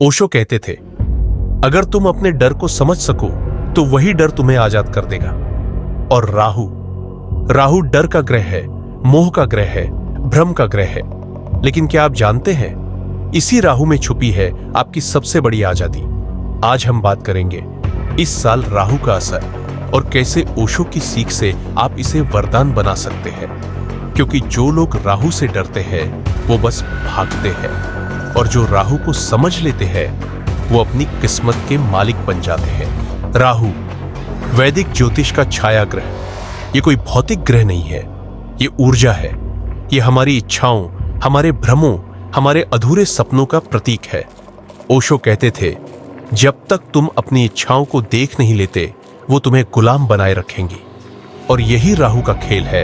ओशो कहते थे, अगर तुम अपने डर को समझ सको तो वही डर तुम्हें आजाद कर देगा। और राहु डर का ग्रह है, मोह का ग्रह है, भ्रम का ग्रह है। लेकिन क्या आप जानते हैं, इसी राहु में छुपी है आपकी सबसे बड़ी आजादी। आज हम बात करेंगे इस साल राहु का असर और कैसे ओशो की सीख से आप इसे वरदान बना सकते हैं। क्योंकि जो लोग राहु से डरते हैं वो बस भागते हैं, और जो राहु को समझ लेते हैं वो अपनी किस्मत के मालिक बन जाते हैं। राहु वैदिक ज्योतिष का छाया ग्रह, ये कोई भौतिक ग्रह नहीं है, ये ऊर्जा है। ये हमारी इच्छाओं, हमारे भ्रमों, हमारे अधूरे सपनों का प्रतीक है। ओशो कहते थे, जब तक तुम अपनी इच्छाओं को देख नहीं लेते वो तुम्हें गुलाम बनाए रखेंगी। और यही राहु का खेल है।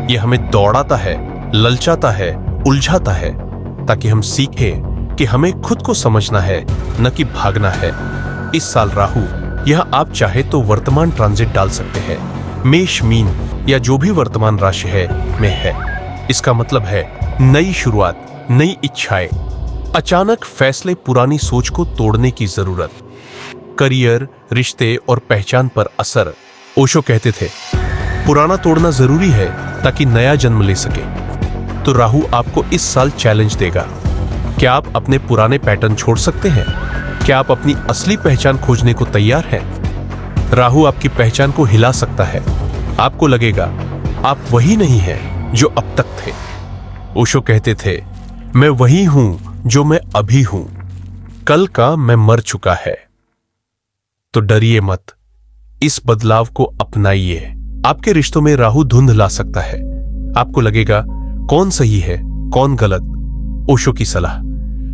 ये हमें दौड़ाता है, ललचाता है, उलझाता है, ताकि हम सीखें कि हमें खुद को समझना है, न कि भागना है। इस साल राहु यह आप चाहे तो वर्तमान ट्रांजिट डाल सकते हैं, मेष, मीन या जो भी वर्तमान राशि है में है। इसका मतलब है नई शुरुआत, नई इच्छाएं, अचानक फैसले, पुरानी सोच को तोड़ने की जरूरत। करियर, रिश्ते और पहचान पर असर। ओशो कहते थे, पुराना तोड़ना जरूरी है ताकि नया जन्म ले सके। तो राहु आपको इस साल चैलेंज देगा। क्या आप अपने पुराने पैटर्न छोड़ सकते हैं? क्या आप अपनी असली पहचान खोजने को तैयार हैं? राहु आपकी पहचान को हिला सकता है। आपको लगेगा आप वही नहीं हैं जो अब तक थे। ओशो कहते थे, मैं वही हूं जो मैं अभी हूं, कल का मैं मर चुका है। तो डरिए मत, इस बदलाव को अपनाइए। आपके रिश्तों में राहु धुंध ला सकता है। आपको लगेगा कौन सही है, कौन गलत। ओशो की सलाह,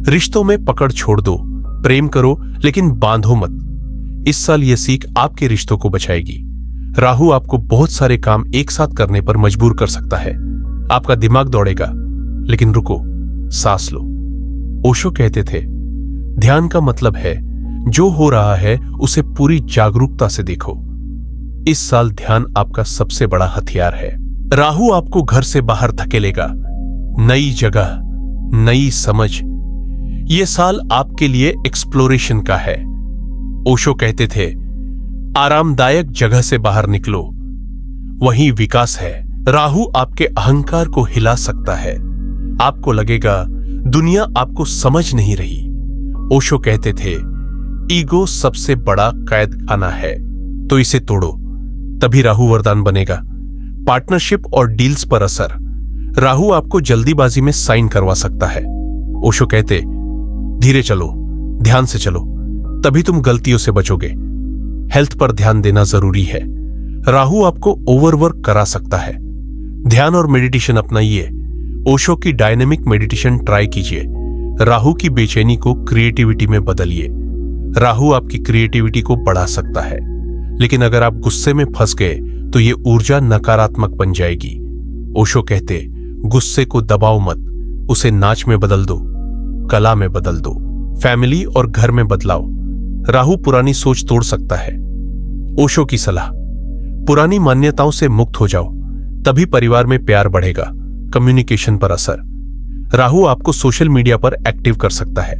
रिश्तों में पकड़ छोड़ दो, प्रेम करो लेकिन बांधो मत। इस साल यह सीख आपके रिश्तों को बचाएगी। राहु आपको बहुत सारे काम एक साथ करने पर मजबूर कर सकता है। आपका दिमाग दौड़ेगा, लेकिन रुको, सांस लो। ओशो कहते थे, ध्यान का मतलब है जो हो रहा है उसे पूरी जागरूकता से देखो। इस साल ध्यान आपका सबसे बड़ा हथियार है। राहु आपको घर से बाहर धकेलेगा, नई जगह, नई समझ। यह साल आपके लिए एक्सप्लोरेशन का है। ओशो कहते थे, आरामदायक जगह से बाहर निकलो, वहीं विकास है। राहु आपके अहंकार को हिला सकता है। आपको लगेगा दुनिया आपको समझ नहीं रही। ओशो कहते थे, ईगो सबसे बड़ा कैद खाना है, तो इसे तोड़ो, तभी राहु वरदान बनेगा। पार्टनरशिप और डील्स पर असर। राहु आपको जल्दीबाजी में साइन करवा सकता है। ओशो कहते, धीरे चलो, ध्यान से चलो, तभी तुम गलतियों से बचोगे। हेल्थ पर ध्यान देना जरूरी है। राहु आपको ओवरवर्क करा सकता है। ध्यान और मेडिटेशन अपनाइए। ओशो की डायनेमिक मेडिटेशन ट्राई कीजिए। राहु की बेचैनी को क्रिएटिविटी में बदलिए। राहु आपकी क्रिएटिविटी को बढ़ा सकता है, लेकिन अगर आप गुस्से में फंस गए तो ये ऊर्जा नकारात्मक बन जाएगी। ओशो कहते, गुस्से को दबाओ मत, उसे नाच में बदल दो, कला में बदल दो। फैमिली और घर में बदलाव। राहु पुरानी सोच तोड़ सकता है। ओशो की सलाह, पुरानी मान्यताओं से मुक्त हो जाओ, तभी परिवार में प्यार बढ़ेगा। कम्युनिकेशन पर असर। राहु आपको सोशल मीडिया पर एक्टिव कर सकता है,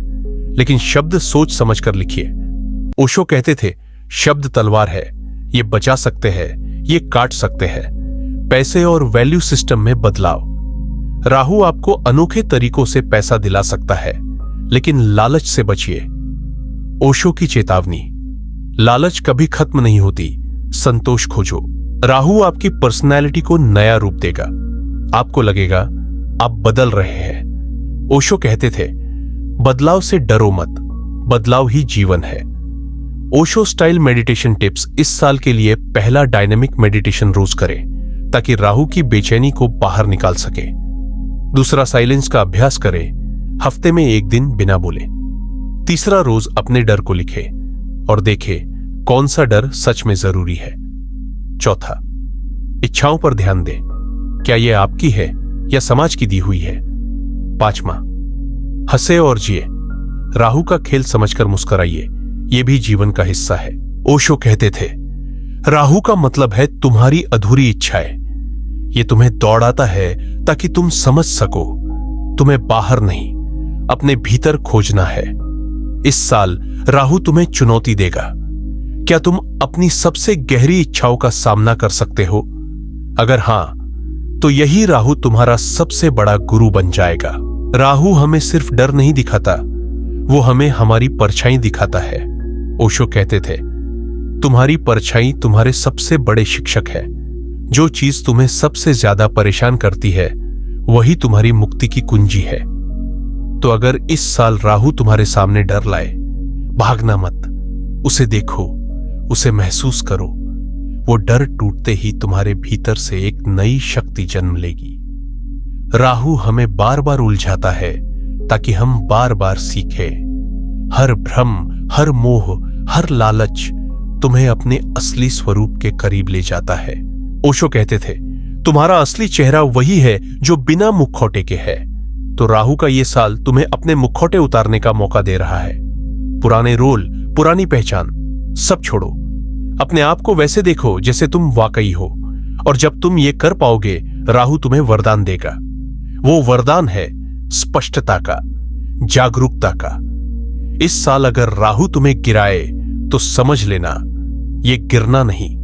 लेकिन शब्द सोच समझकर लिखिए। ओशो कहते थे, शब्द तलवार है, ये बचा सकते हैं, ये काट सकते हैं। पैसे और वैल्यू सिस्टम में बदलाव। राहु आपको अनोखे तरीकों से पैसा दिला सकता है, लेकिन लालच से बचिए। ओशो की चेतावनी, लालच कभी खत्म नहीं होती, संतोष खोजो। राहु आपकी पर्सनैलिटी को नया रूप देगा। आपको लगेगा आप बदल रहे हैं। ओशो कहते थे, बदलाव से डरो मत, बदलाव ही जीवन है। Osho style meditation tips. इस साल के लिए पहला डायनेमिक मेडिटेशन रोज करें, ताकि राहु की बेचैनी को बाहर निकाल सके। दूसरा, साइलेंस का अभ्यास करें, हफ्ते में एक दिन बिना बोले। तीसरा, रोज अपने डर को लिखे और देखे कौन सा डर सच में जरूरी है। चौथा, इच्छाओं पर ध्यान दें, क्या यह आपकी है या समाज की दी हुई है। पांचवा, हंसे और जिए, राहु का खेल समझकर मुस्कुराइए, यह भी जीवन का हिस्सा है। ओशो कहते थे, राहु का मतलब है तुम्हारी अधूरी इच्छाएं। यह तुम्हें दौड़ाता है ताकि तुम समझ सको। तुम्हें बाहर नहीं, अपने भीतर खोजना है। इस साल राहु तुम्हें चुनौती देगा। क्या तुम अपनी सबसे गहरी इच्छाओं का सामना कर सकते हो? अगर हां, तो यही राहु तुम्हारा सबसे बड़ा गुरु बन जाएगा। राहु हमें सिर्फ डर नहीं दिखाता, वो हमें हमारी परछाई दिखाता है। ओशो कहते थे, तुम्हारी परछाई तुम्हारे सबसे बड़े शिक्षक है। जो चीज तुम्हें सबसे ज्यादा परेशान करती है वही तुम्हारी मुक्ति की कुंजी है। तो अगर इस साल राहु तुम्हारे सामने डर लाए, भागना मत, उसे देखो, उसे महसूस करो। वो डर टूटते ही तुम्हारे भीतर से एक नई शक्ति जन्म लेगी। राहु हमें बार बार उलझाता है ताकि हम बार बार सीखें। हर भ्रम, हर मोह, हर लालच तुम्हें अपने असली स्वरूप के करीब ले जाता है। ओशो कहते थे, तुम्हारा असली चेहरा वही है जो बिना मुखौटे के है। तो राहु का ये साल तुम्हें अपने मुखौटे उतारने का मौका दे रहा है। पुराने रोल, पुरानी पहचान सब छोड़ो। अपने आप को वैसे देखो जैसे तुम वाकई हो। और जब तुम ये कर पाओगे, राहु तुम्हें वरदान देगा। वो वरदान है स्पष्टता का, जागरूकता का। इस साल अगर राहु तुम्हें गिराए तो समझ लेना, ये गिरना नहीं,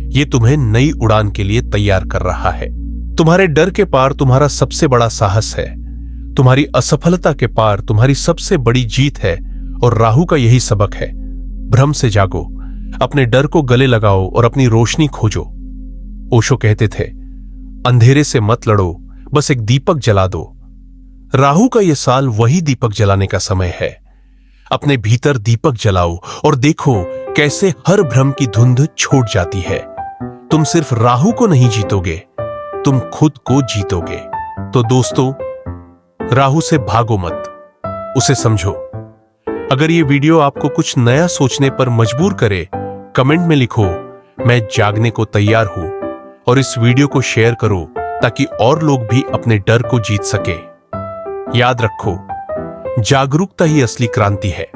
ये तुम्हें नई उड़ान के लिए तैयार कर रहा है। तुम्हारे डर के पार तुम्हारा सबसे बड़ा साहस है। तुम्हारी असफलता के पार तुम्हारी सबसे बड़ी जीत है। और राहु का यही सबक है, भ्रम से जागो, अपने डर को गले लगाओ और अपनी रोशनी खोजो। ओशो कहते थे, अंधेरे से मत लड़ो, बस एक दीपक जला दो। राहु का यह साल वही दीपक जलाने का समय है। अपने भीतर दीपक जलाओ और देखो कैसे हर भ्रम की धुंध छूट जाती है। तुम सिर्फ राहु को नहीं जीतोगे, तुम खुद को जीतोगे। तो दोस्तों, राहु से भागो मत, उसे समझो। अगर ये वीडियो आपको कुछ नया सोचने पर मजबूर करे, कमेंट में लिखो, मैं जागने को तैयार हूं। और इस वीडियो को शेयर करो ताकि और लोग भी अपने डर को जीत सके। याद रखो, जागरूकता ही असली क्रांति है।